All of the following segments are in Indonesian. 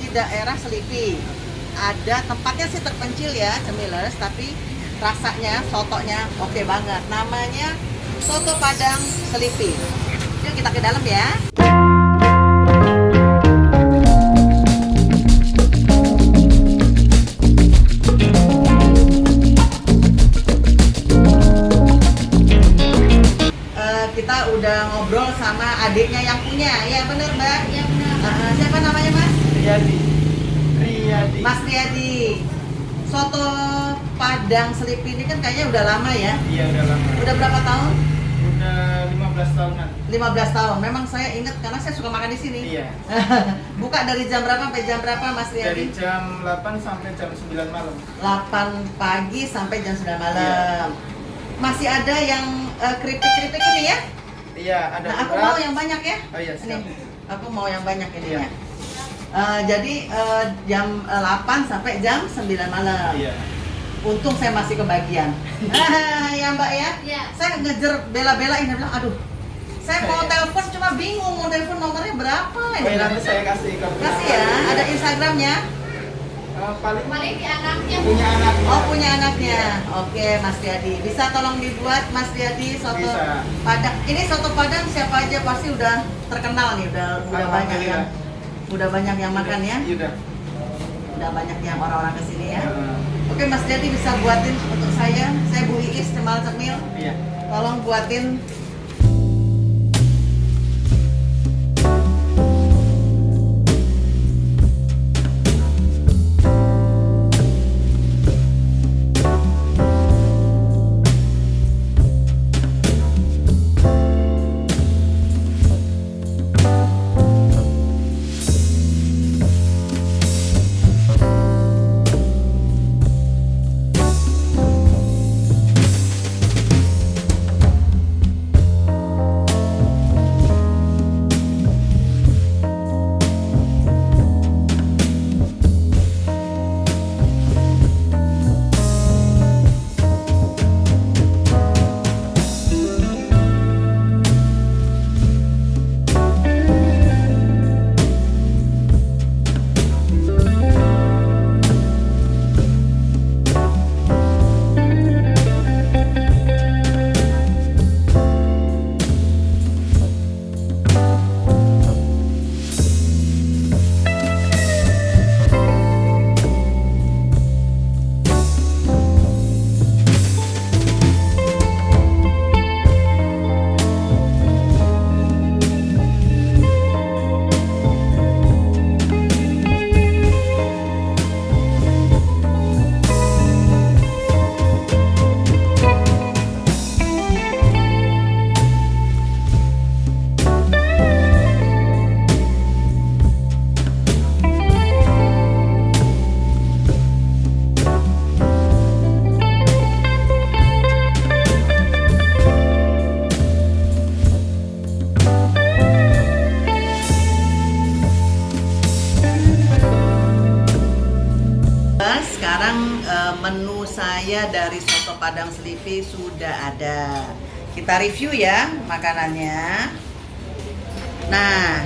di daerah Selipi. Ada tempatnya sih terpencil ya, Cemilers, tapi rasanya, sotonya oke banget. Namanya Soto Padang Selipi. Yuk kita ke dalam ya. Kita udah ngobrol sama adiknya yang punya, ya bener Mbak? Iya benar. Siapa namanya Mas? Riyadi. Mas Riyadi. Soto Padang Selipi ini kan kayaknya udah lama ya? Iya udah lama. Udah berapa tahun? Udah 15 tahunan. 15 tahun. Memang saya ingat karena saya suka makan di sini. Iya. Buka dari jam berapa sampai jam berapa Mas Dari Riyadi? jam 8 sampai jam 9 malam. 8 pagi sampai jam 9 malam. Iya. Masih ada yang keripik-keripik ini ya? Iya, ada Nah, aku urat. mau yang banyak ya. Oh iya, siap. Ini, aku mau yang banyak ini Iya. ya. Jadi jam 8 sampai jam 9 malam. Iya. Untung saya masih kebagian. Ya Mbak ya. Iya. Saya ngejar bela-belain, dia bilang, aduh, saya mau Iya. telepon cuma bingung mau telepon nomornya berapa. Oh, Dia iya, bilang. nanti saya kasih ke Kasih ya, ada Instagramnya. paling Paling di anaknya punya anak. Oh punya anaknya. Oke Mas Riyadi, bisa tolong dibuat Mas Riyadi soto Bisa. Padang. Ini soto Padang siapa aja pasti udah terkenal nih, udah banyak yang makan ya. Iya. Udah banyak yang orang-orang kesini ya. Heeh. Oke Mas Riyadi bisa buatin untuk saya Bu Iis Cemal Cemil. Iya. Tolong buatin. Sekarang menu saya dari Soto Padang Selipi sudah ada. Kita review ya makanannya. Nah,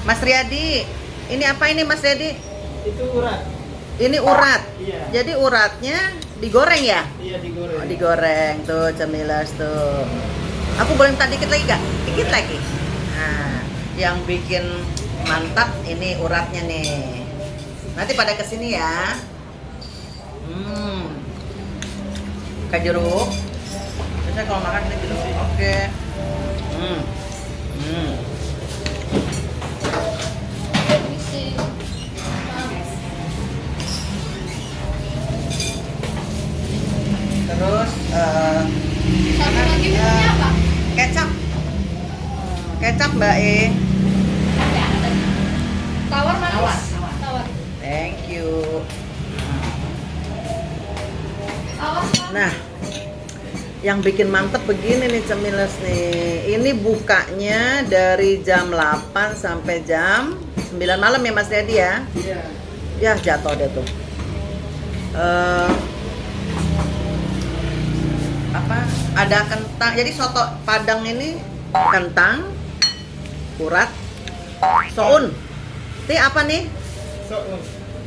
Mas Riyadi, ini apa ini Mas Riyadi? Itu urat. Ini urat. Iya. Jadi uratnya digoreng ya? Iya digoreng. Oh, digoreng tuh Cemilas tuh. Aku boleh minta dikit lagi gak? Dikit lagi. Nah, yang bikin mantap ini uratnya nih. Nanti pada kesini ya. Kayak jeruk. Biasanya kalau makan ini jeruk. Oke. Terus satu lagi minumnya apa? kecap. Kecap Mbak E. Tawar manis. Tawar. Tawar. Thank you. Tawar. Nah, yang bikin mantep begini nih Cemiles nih. Ini bukanya dari jam 8 sampai jam 9 malam ya Mas Riyadi ya. Iya. Ya jatuh deh tuh. Apa? Ada kentang. Jadi soto Padang ini kentang, urat, soun. Ini apa nih? Sok.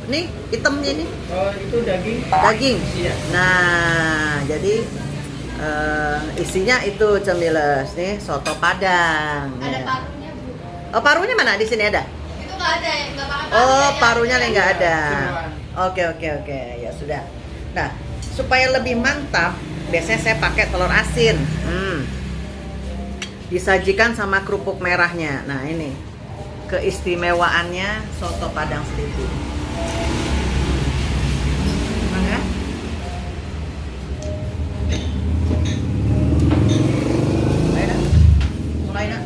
Nih, hitamnya ini Oh, itu daging. daging. Iya. Nah, jadi isinya itu cemiles nih soto Padang. Ada Ya. parunya, Bu. Oh, parunya mana? Di sini ada? Itu nggak ada ya, nggak pakai paru. Oh, ya, parunya yang yang nggak ada. Semua. Oke, ya sudah. Nah, supaya lebih mantap, biasanya saya pakai telur asin. Disajikan sama kerupuk merahnya. Nah, ini keistimewaannya soto Padang Selipi. Mana? Mulai nak. Mulai nak.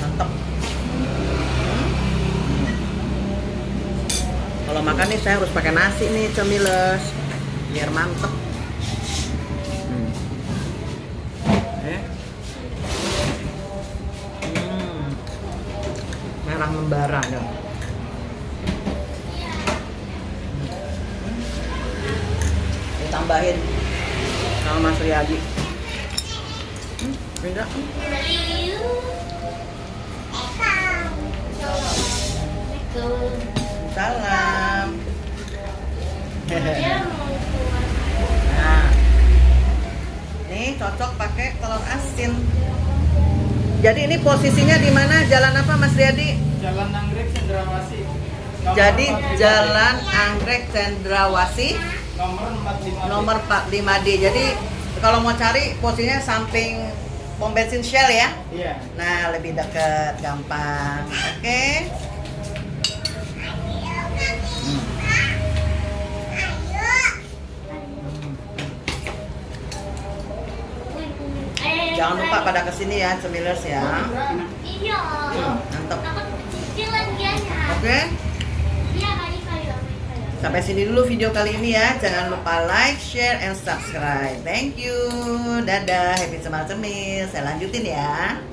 Mantap. Kalau makan nih saya harus pakai nasi nih cemiles biar mantep. Merah membara dong. Ditambahin sama Mas Riyadi. Beda. Salam. Nah, nih cocok pakai telur asin. Jadi ini posisinya di mana? Jalan apa Mas Riyadi? Jalan Anggrek Cendrawasih. Jadi Jalan Anggrek Cendrawasih Nomor 45. nomor 45D. Jadi kalau mau cari posisinya samping pom bensin Shell ya. Iya. Nah, lebih dekat, gampang. Oke. Jangan lupa pada kesini ya, cemiles ya. Iya. Mantap. Takut kecil lagi ya. Oke. Iya, kali. Sampai sini dulu video kali ini ya. Jangan lupa like, share, and subscribe. Thank you. Dadah. Happy Semal Cemil. Saya lanjutin ya.